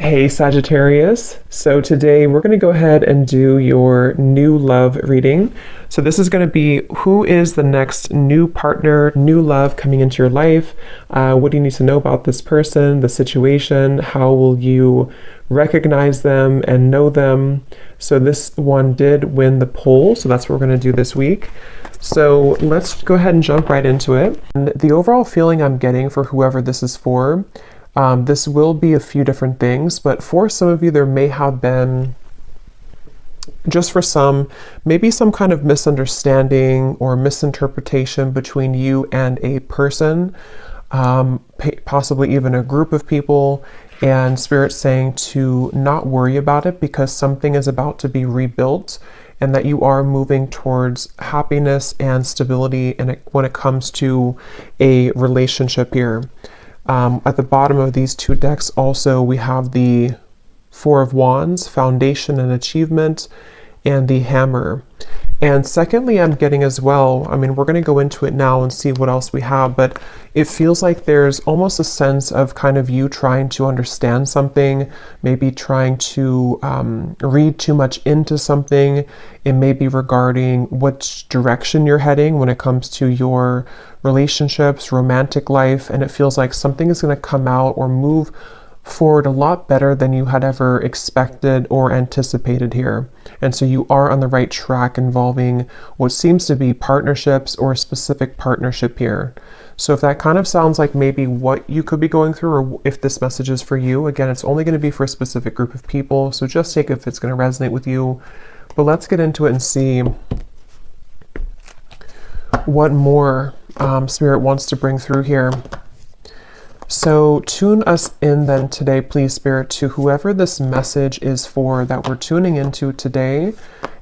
Hey Sagittarius, so today we're going to go ahead and do your new love reading. So this is going to be who is the next new partner, new love coming into your life. What do you need to know about this person, the situation? How will you recognize them and know them? So this one did win the poll, so that's what we're going to do this week. So let's go ahead and jump right into it. And the overall feeling I'm getting for whoever this is for, this will be a few different things, but for some of you, there may have been, just for some, maybe some kind of misunderstanding or misinterpretation between you and a person, possibly even a group of people, and Spirit saying to not worry about it because something is about to be rebuilt and that you are moving towards happiness and stability when it comes to a relationship here. At the bottom of these two decks also we have the Four of Wands, Foundation and Achievement, and the Hammer. And secondly, I'm getting as well, I mean, we're going to go into it now and see what else we have, but it feels like there's almost a sense of kind of you trying to understand something, maybe trying to read too much into something. It may be regarding which direction you're heading when it comes to your relationships, romantic life, and it feels like something is going to come out or move forward a lot better than you had ever expected or anticipated here. And so you are on the right track involving what seems to be partnerships or a specific partnership here. So if that kind of sounds like maybe what you could be going through, or if this message is for you, again, it's only going to be for a specific group of people. So just take it if it's going to resonate with you. But let's get into it and see what more Spirit wants to bring through here. So tune us in then today, please, Spirit, to whoever this message is for that we're tuning into today,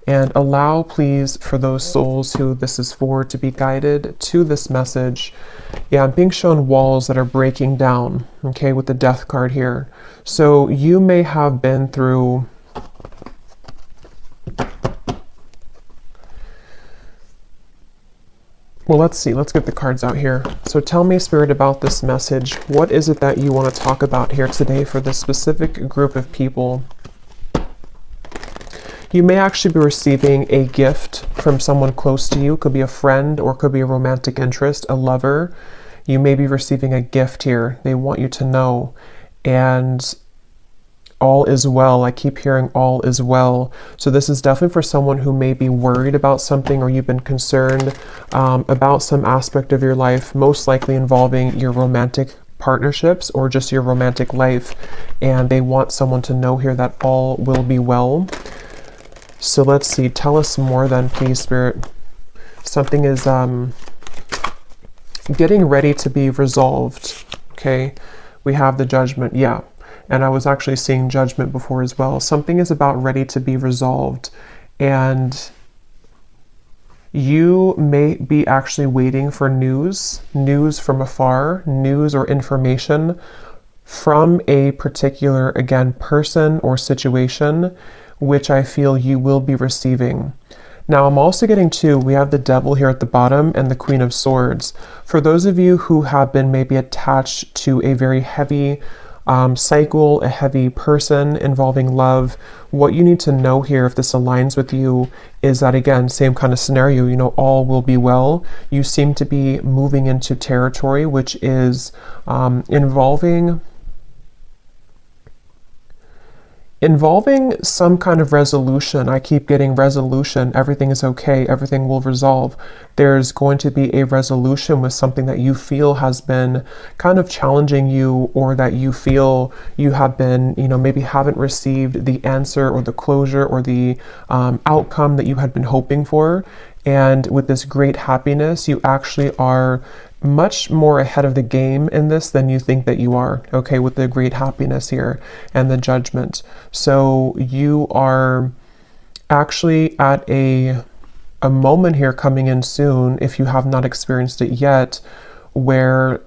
and allow, please, for those souls who this is for to be guided to this message. Yeah, I'm being shown walls that are breaking down, okay, with the Death card here. So you may have been through well, let's see. Let's get the cards out here. So tell me, Spirit, about this message. What is it that you want to talk about here today for this specific group of people? You may actually be receiving a gift from someone close to you. It could be a friend or it could be a romantic interest, a lover. You may be receiving a gift here. They want you to know. And all is well. I keep hearing all is well. So this is definitely for someone who may be worried about something, or you've been concerned about some aspect of your life, most likely involving your romantic partnerships or just your romantic life. And they want someone to know here that all will be well. So let's see. Tell us more then, please, Spirit. Something is getting ready to be resolved. Okay. We have the Judgment. Yeah. And I was actually seeing Judgment before as well. Something is about ready to be resolved. And you may be actually waiting for news from afar, news or information from a particular, again, person or situation, which I feel you will be receiving. Now, I'm also getting we have the Devil here at the bottom and the Queen of Swords. For those of you who have been maybe attached to a very heavy cycle, a heavy person involving love, what you need to know here, if this aligns with you, is that, again, same kind of scenario, you know, all will be well. You seem to be moving into territory which is involving some kind of resolution. I keep getting resolution. Everything is okay. Everything will resolve. There's going to be a resolution with something that you feel has been kind of challenging you, or that you feel you have been, you know, maybe haven't received the answer or the closure or the outcome that you had been hoping for. And with this great happiness, you actually are much more ahead of the game in this than you think that you are, okay, with the great happiness here and the Judgment. So you are actually at a moment here coming in soon, if you have not experienced it yet, where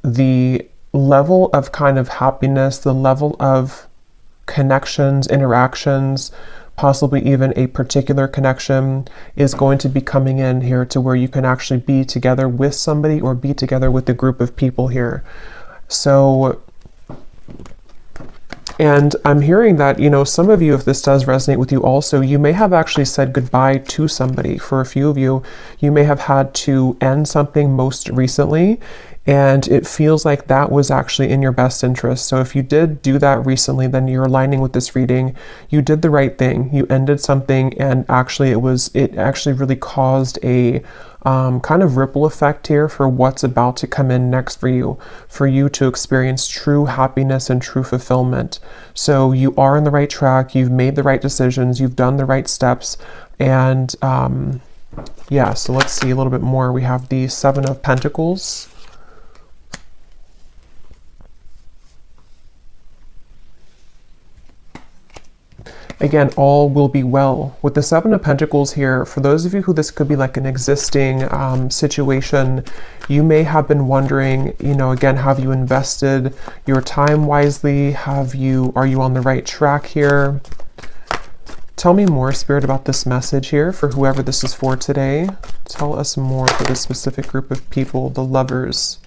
the level of kind of happiness, the level of connections, interactions, possibly even a particular connection, is going to be coming in here to where you can actually be together with somebody or be together with a group of people here. So And I'm hearing that, you know, some of you, if this does resonate with you also, you may have actually said goodbye to somebody. For a few of you, you may have had to end something most recently, and it feels like that was actually in your best interest. So if you did do that recently, then you're aligning with this reading. You did the right thing. You ended something, and actually it actually really caused a kind of ripple effect here for what's about to come in next for you to experience true happiness and true fulfillment. So you are on the right track. You've made the right decisions. You've done the right steps. And yeah, so let's see a little bit more. We have the Seven of Pentacles. Again, all will be well. With the Seven of Pentacles here, for those of you who this could be like an existing situation, you may have been wondering, you know, again, have you invested your time wisely? Are you on the right track here? Tell me more, Spirit, about this message here for whoever this is for today. Tell us more for this specific group of people, the Lovers,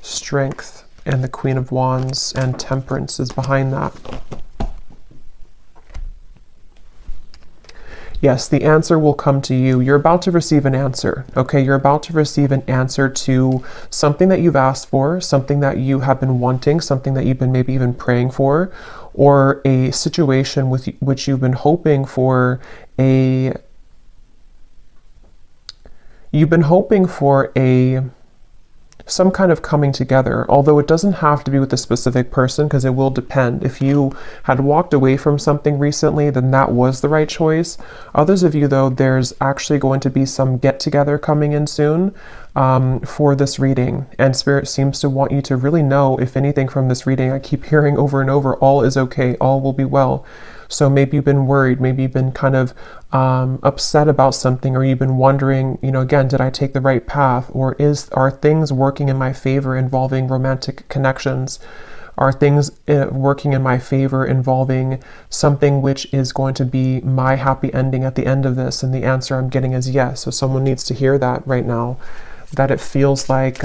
Strength, and the Queen of Wands, and Temperance is behind that. Yes, the answer will come to you. You're about to receive an answer, okay? You're about to receive an answer to something that you've asked for, something that you have been wanting, something that you've been maybe even praying for, or a situation with which you've been hoping for some kind of coming together, although it doesn't have to be with a specific person, because it will depend. If you had walked away from something recently, then that was the right choice. Others of you, though, there's actually going to be some get-together coming in soon for this reading. And Spirit seems to want you to really know, if anything from this reading, I keep hearing over and over, all is okay, all will be well. So maybe you've been worried, maybe you've been kind of upset about something, or you've been wondering, you know, again, did I take the right path? Or are things working in my favor involving romantic connections? Are things working in my favor involving something which is going to be my happy ending at the end of this? And the answer I'm getting is yes. So someone needs to hear that right now, that it feels like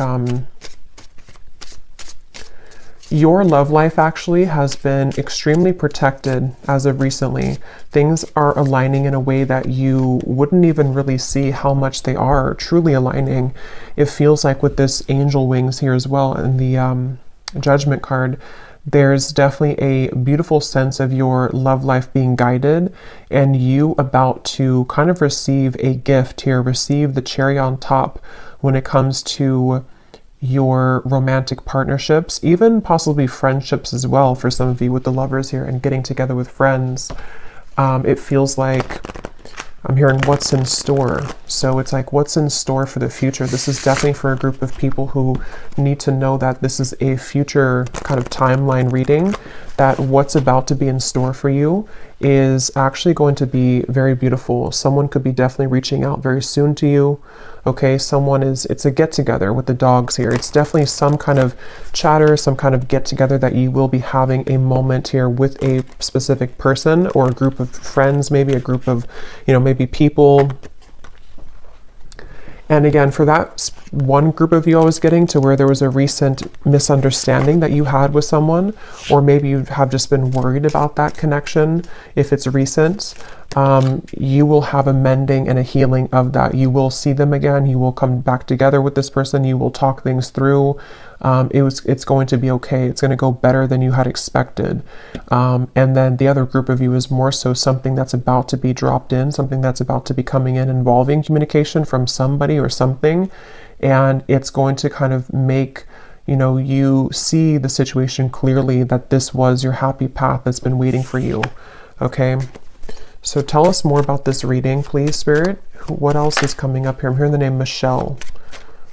your love life actually has been extremely protected as of recently. Things are aligning in a way that you wouldn't even really see how much they are truly aligning. It feels like with this angel wings here as well, and the Judgment card, there's definitely a beautiful sense of your love life being guided, and you about to kind of receive a gift here, receive the cherry on top when it comes to your romantic partnerships, even possibly friendships as well for some of you with the Lovers here and getting together with friends. It feels like I'm hearing what's in store. So it's like what's in store for the future. This is definitely for a group of people who need to know that this is a future kind of timeline reading, that what's about to be in store for you is actually going to be very beautiful. Someone could be definitely reaching out very soon to you. Okay, it's a get-together with the dogs here. It's definitely some kind of chatter, some kind of get-together that you will be having a moment here with a specific person or a group of friends, maybe a group of, you know, maybe people. And again, for that one group of you I was getting to where there was a recent misunderstanding that you had with someone, or maybe you have just been worried about that connection, if it's recent, you will have a mending and a healing of that. You will see them again. You will come back together with this person. You will talk things through. It's going to be okay. It's going to go better than you had expected. And then the other group of you is more so something that's about to be dropped in, something that's about to be coming in involving communication from somebody or something. And it's going to kind of make, you know, you see the situation clearly, that this was your happy path that's been waiting for you. Okay. So tell us more about this reading, please, Spirit. What else is coming up here? I'm hearing the name Michelle.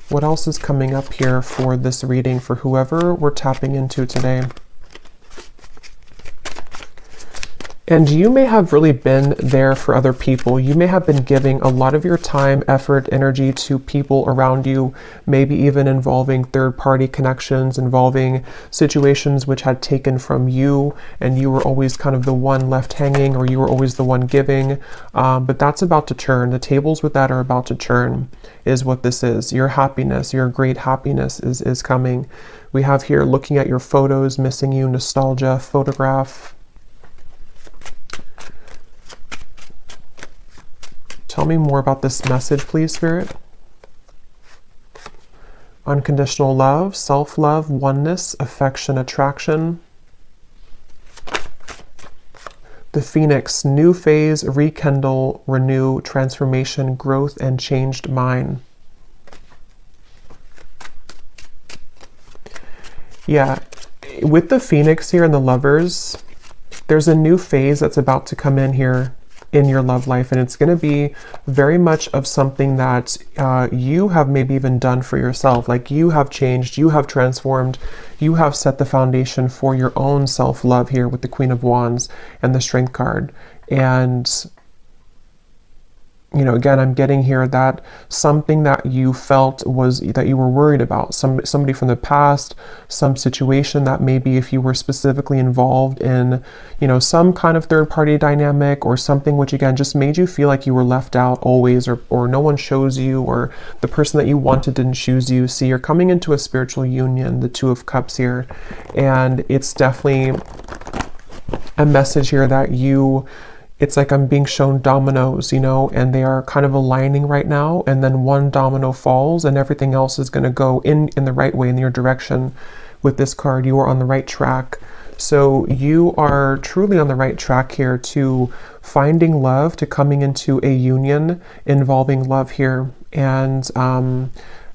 What else is coming up here for this reading for whoever we're tapping into today? And you may have really been there for other people. You may have been giving a lot of your time, effort, energy to people around you, maybe even involving third-party connections, involving situations which had taken from you, and you were always kind of the one left hanging, or you were always the one giving. But that's about to turn. The tables with that are about to turn, is what this is. Your happiness, your great happiness is coming. We have here looking at your photos, missing you, nostalgia, photograph. Tell me more about this message, please, Spirit. Unconditional love, self-love, oneness, affection, attraction. The Phoenix, new phase, rekindle, renew, transformation, growth, and changed mind. Yeah, with the Phoenix here and the Lovers, there's a new phase that's about to come in here in your love life, and it's going to be very much of something that you have maybe even done for yourself. Like, you have changed, you have transformed, you have set the foundation for your own self-love here with the Queen of Wands and the Strength card. And you know, again, I'm getting here that something that you felt was that you were worried about, somebody from the past, some situation that maybe if you were specifically involved in, you know, some kind of third-party dynamic or something which again just made you feel like you were left out always, or no one chose you, or the person that you wanted didn't choose you. See, you're coming into a spiritual union, the Two of Cups here, and it's definitely a message here that it's like I'm being shown dominoes, you know, and they are kind of aligning right now, and then one domino falls and everything else is going to go in the right way, in your direction. With this card, you are on the right track. So you are truly on the right track here to finding love, to coming into a union involving love here. And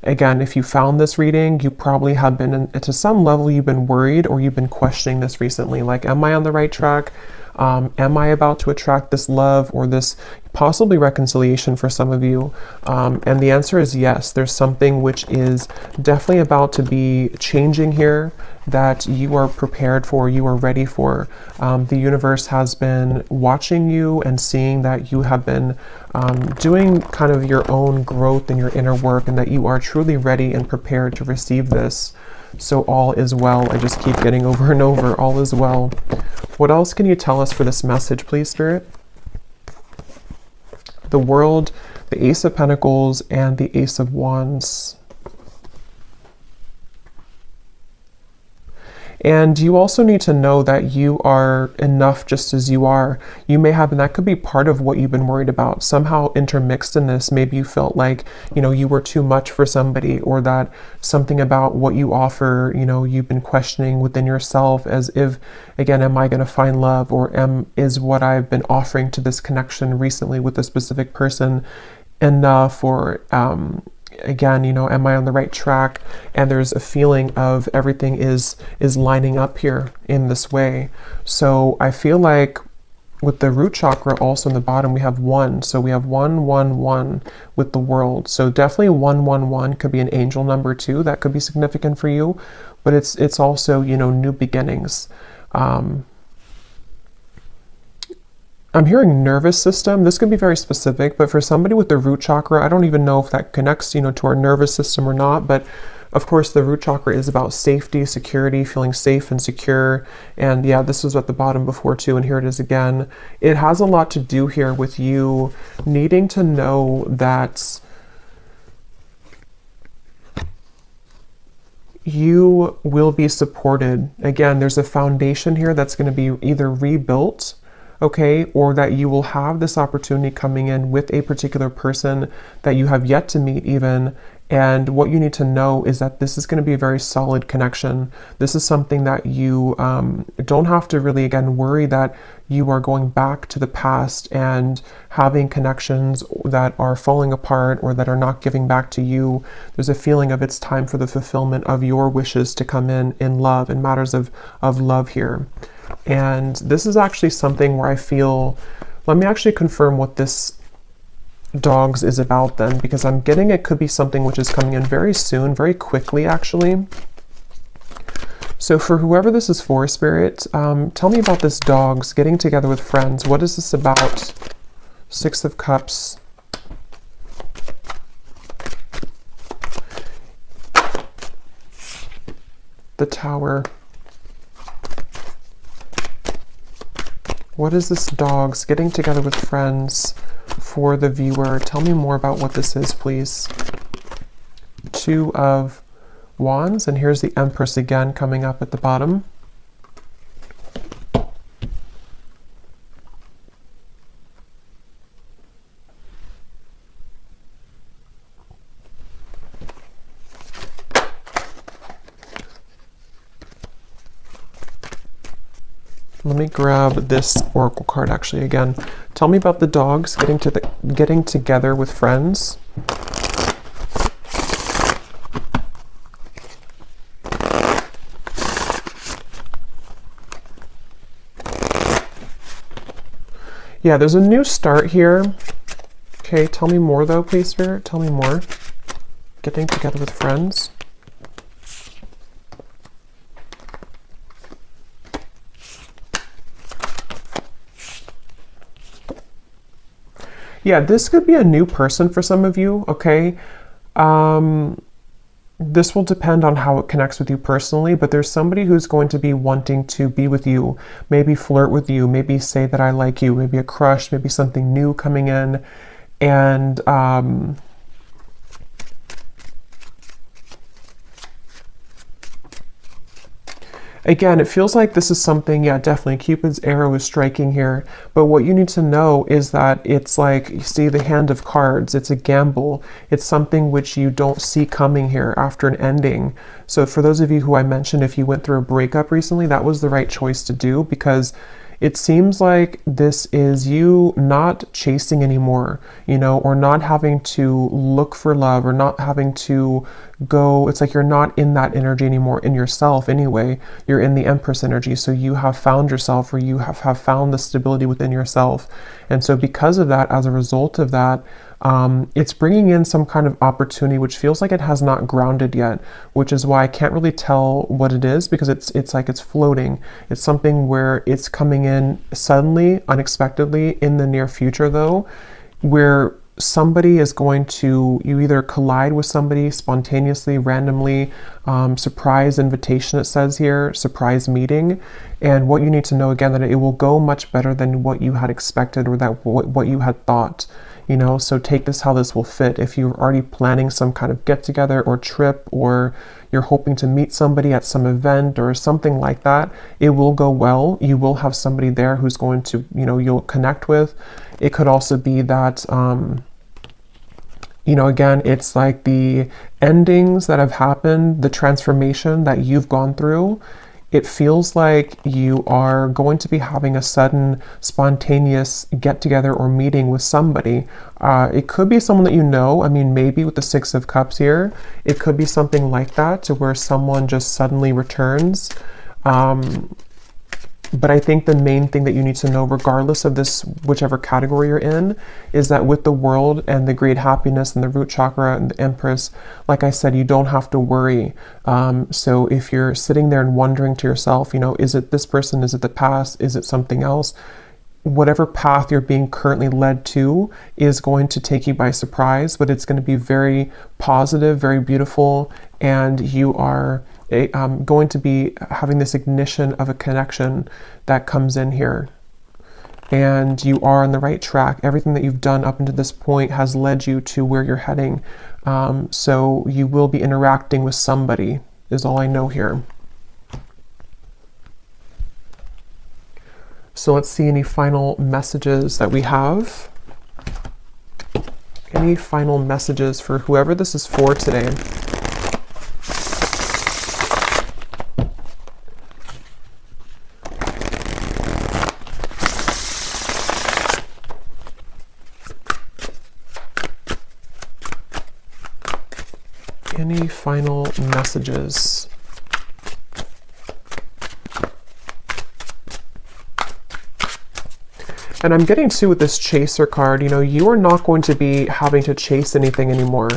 again, if you found this reading, you probably have been, to some level, you've been worried or you've been questioning this recently. Like, am I on the right track? Am I about to attract this love or this possibly reconciliation for some of you? And the answer is yes. There's something which is definitely about to be changing here that you are prepared for, you are ready for. The universe has been watching you and seeing that you have been doing kind of your own growth in your inner work, and that you are truly ready and prepared to receive this. So all is well. I just keep getting over and over, all is well. What else can you tell us for this message, please, Spirit? The World, the Ace of Pentacles, and the Ace of Wands. And you also need to know that you are enough just as you are. You may have, and that could be part of what you've been worried about. Somehow intermixed in this, maybe you felt like, you know, you were too much for somebody, or that something about what you offer, you know, you've been questioning within yourself, as if, again, am I going to find love, or is what I've been offering to this connection recently with a specific person enough, or again, you know, am I on the right track? And there's a feeling of everything is lining up here in this way. So I feel like with the root chakra also in the bottom, we have 1. So we have 1, 1, 1 with the World. So definitely 1, 1, 1 could be an angel number too. That could be significant for you. But it's also, you know, new beginnings. I'm hearing nervous system. This could be very specific, but for somebody with the root chakra, I don't even know if that connects, you know, to our nervous system or not. But of course, the root chakra is about safety, security, feeling safe and secure. And yeah, this was at the bottom before too, and here it is again. It has a lot to do here with you needing to know that you will be supported. Again, there's a foundation here that's going to be either rebuilt, okay, or that you will have this opportunity coming in with a particular person that you have yet to meet even. And what you need to know is that this is going to be a very solid connection. This is something that you don't have to really, again, worry that you are going back to the past and having connections that are falling apart or that are not giving back to you. There's a feeling of it's time for the fulfillment of your wishes to come in love, in matters of love here. And this is actually something where I feel, let me actually confirm what this dogs is about then, because I'm getting it could be something which is coming in very soon, very quickly actually. So for whoever this is for, Spirit, tell me about this dogs getting together with friends. What is this about? Six of Cups. The Tower. What is this dogs getting together with friends for the viewer? Tell me more about what this is, please. Two of Wands, and here's the Empress again coming up at the bottom. Let me grab this oracle card actually again. Tell me about the dogs getting together with friends. Yeah, there's a new start here. Okay, tell me more though, please, Spirit. Tell me more. Getting together with friends. Yeah, this could be a new person for some of you, okay? This will depend on how it connects with you personally, but there's somebody who's going to be wanting to be with you, maybe flirt with you, maybe say that I like you, maybe a crush, maybe something new coming in. And again, it feels like this is something, yeah, definitely Cupid's arrow is striking here. But what you need to know is that it's like, you see the hand of cards, it's a gamble. It's something which you don't see coming here after an ending. So for those of you who I mentioned, if you went through a breakup recently, that was the right choice to do, because it seems like this is you not chasing anymore, you know, or not having to look for love, or not having to go, it's like you're not in that energy anymore in yourself anyway. You're in the Empress energy. So you have found yourself, or you have found the stability within yourself. And so because of that, as a result of that, it's bringing in some kind of opportunity which feels like it has not grounded yet, which is why I can't really tell what it is, because it's like it's floating. It's something where it's coming in suddenly, unexpectedly in the near future though, where somebody is going to, you either collide with somebody spontaneously, randomly, surprise invitation, it says here, surprise meeting. And what you need to know again, that it will go much better than what you had expected, or that what you had thought. You know, so take this how this will fit. If you're already planning some kind of get together or trip, or you're hoping to meet somebody at some event or something like that, it will go well. You will have somebody there who's going to, you know, you'll connect with. It could also be that, you know, again, it's like the endings that have happened, the transformation that you've gone through. It feels like you are going to be having a sudden spontaneous get together or meeting with somebody. It could be someone that you know. I mean, maybe with the Six of Cups here, it could be something like that, to where someone just suddenly returns. But I think the main thing that you need to know, regardless of this, whichever category you're in, is that with the World and the great happiness and the root chakra and the Empress, like I said, you don't have to worry. So if you're sitting there and wondering to yourself, you know, is it this person? Is it the past? Is it something else? Whatever path you're being currently led to is going to take you by surprise, but it's going to be very positive, very beautiful, and you are going to be having this ignition of a connection that comes in here. And you are on the right track. Everything that you've done up until this point has led you to where you're heading. So you will be interacting with somebody, is all I know here. So let's see any final messages that we have. Any final messages for whoever this is for today? Any final messages? And I'm getting too with this chaser card, you know, you are not going to be having to chase anything anymore.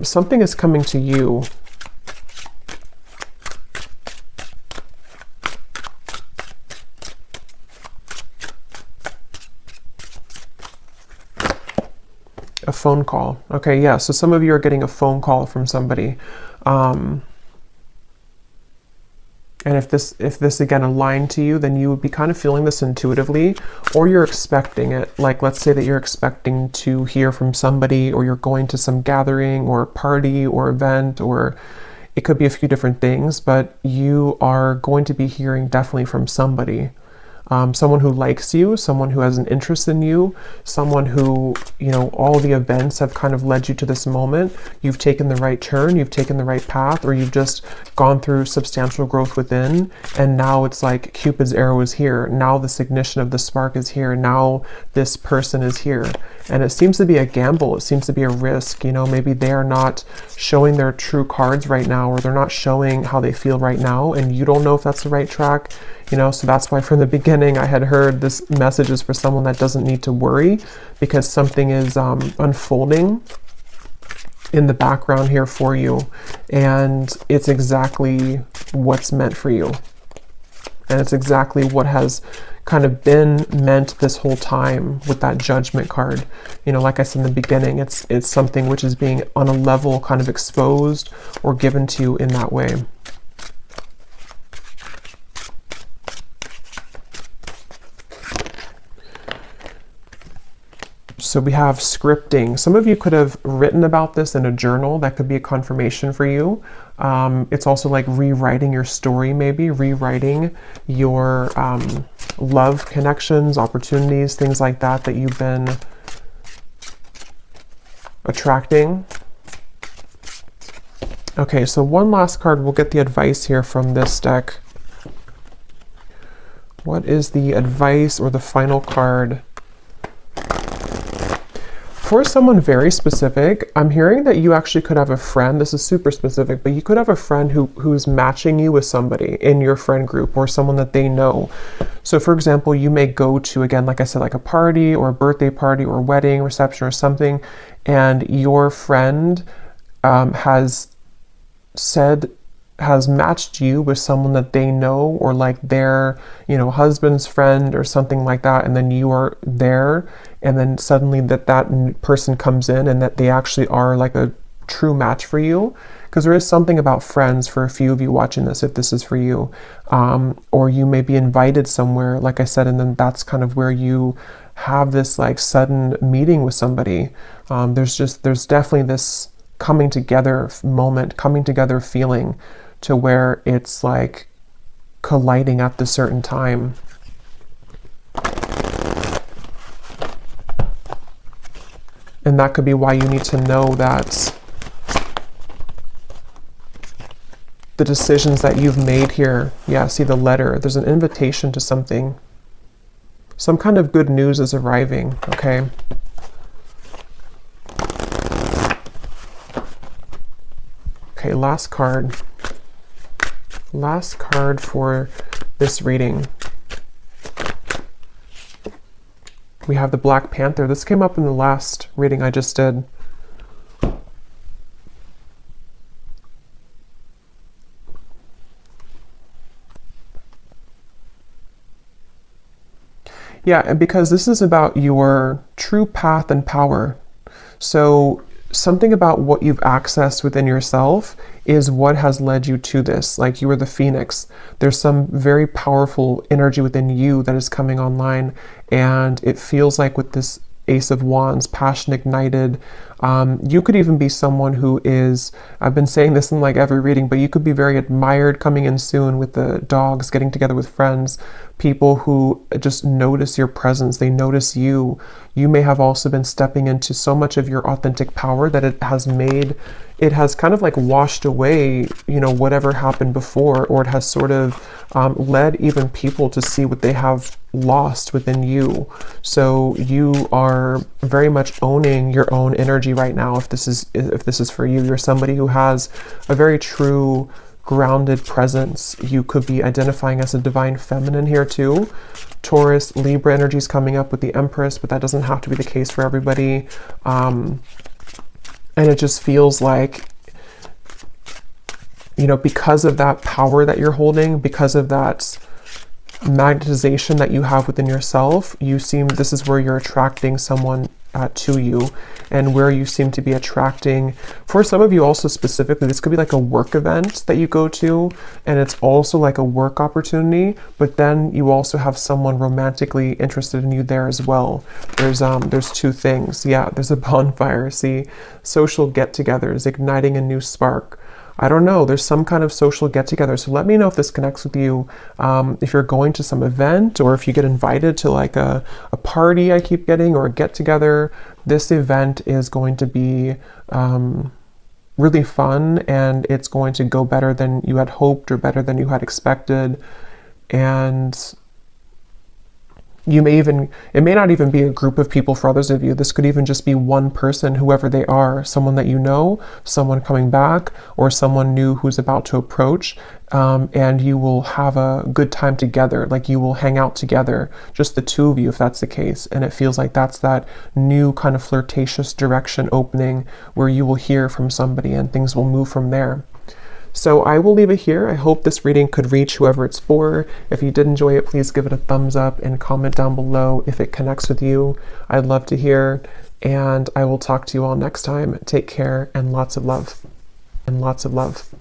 Something is coming to you. A phone call. Okay, yeah, so some of you are getting a phone call from somebody. And if this again aligned to you, then you would be kind of feeling this intuitively, or you're expecting it. Like, let's say that you're expecting to hear from somebody, or you're going to some gathering or party or event, or it could be a few different things, but you are going to be hearing definitely from somebody. Someone who likes you, someone who has an interest in you, someone who, you know, all the events have kind of led you to this moment. You've taken the right turn, you've taken the right path, or you've just gone through substantial growth within, and now it's like Cupid's arrow is here. Now this ignition of the spark is here. Now this person is here. And it seems to be a gamble. It seems to be a risk. You know, maybe they are not showing their true cards right now, or they're not showing how they feel right now, and you don't know if that's the right track. You know, so that's why from the beginning I had heard this message is for someone that doesn't need to worry, because something is unfolding in the background here for you, and it's exactly what's meant for you. And it's exactly what has kind of been meant this whole time with that Judgment card. You know, like I said in the beginning, it's something which is being on a level kind of exposed or given to you in that way. So we have scripting. Some of you could have written about this in a journal. That could be a confirmation for you. It's also like rewriting your story, maybe rewriting your love connections, opportunities, things like that that you've been attracting. Okay, so one last card. We'll get the advice here from this deck. What is the advice or the final card? For someone very specific, I'm hearing that you actually could have a friend. This is super specific, but you could have a friend who's matching you with somebody in your friend group, or someone that they know. So for example, you may go to, again, like I said, like a party or a birthday party or a wedding reception or something, and your friend has matched you with someone that they know, or like their, you know, husband's friend or something like that, and then you are there, and then suddenly that person comes in and that they actually are like a true match for you. Because there is something about friends for a few of you watching this, if this is for you. Or you may be invited somewhere, like I said, and then that's kind of where you have this like sudden meeting with somebody. There's definitely this coming together moment, coming together feeling, to where it's like colliding at the certain time. And that could be why you need to know that the decisions that you've made here, yeah, see the letter, there's an invitation to something. Some kind of good news is arriving, okay? Okay, last card. Last card for this reading. We have the Black Panther. This came up in the last reading I just did. Yeah, because this is about your true path and power. So something about what you've accessed within yourself is what has led you to this. Like, you are the phoenix. There's some very powerful energy within you that is coming online, and it feels like with this Ace of Wands, passion ignited. You could even be someone who is, I've been saying this in like every reading, but you could be very admired coming in soon with the dogs, getting together with friends, people who just notice your presence, they notice you. You may have also been stepping into so much of your authentic power that it has kind of like washed away, you know, whatever happened before, or it has sort of led even people to see what they have lost within you. So you are very much owning your own energy right now. If this is for you, you're somebody who has a very true grounded presence. You could be identifying as a divine feminine here too. Taurus, Libra energy is coming up with the Empress, but that doesn't have to be the case for everybody. And it just feels like, you know, because of that power that you're holding, because of that magnetization that you have within yourself, this is where you're attracting someone to you, and where you seem to be attracting. For some of you also specifically, this could be like a work event that you go to, and it's also like a work opportunity, but then you also have someone romantically interested in you there as well. There's two things. Yeah, there's a bonfire. See, social get-togethers, igniting a new spark. I don't know, there's some kind of social get-together. So let me know if this connects with you. If you're going to some event, or if you get invited to like a party I keep getting, or a get-together, this event is going to be really fun, and it's going to go better than you had hoped or better than you had expected. And it may not even be a group of people for others of you. This could even just be one person, whoever they are, someone that you know, someone coming back, or someone new who's about to approach, and you will have a good time together. Like, you will hang out together, just the two of you, if that's the case. And it feels like that's that new kind of flirtatious direction opening, where you will hear from somebody and things will move from there. So I will leave it here. I hope this reading could reach whoever it's for. If you did enjoy it, please give it a thumbs up and comment down below if it connects with you. I'd love to hear, and I will talk to you all next time. Take care, and lots of love. And lots of love.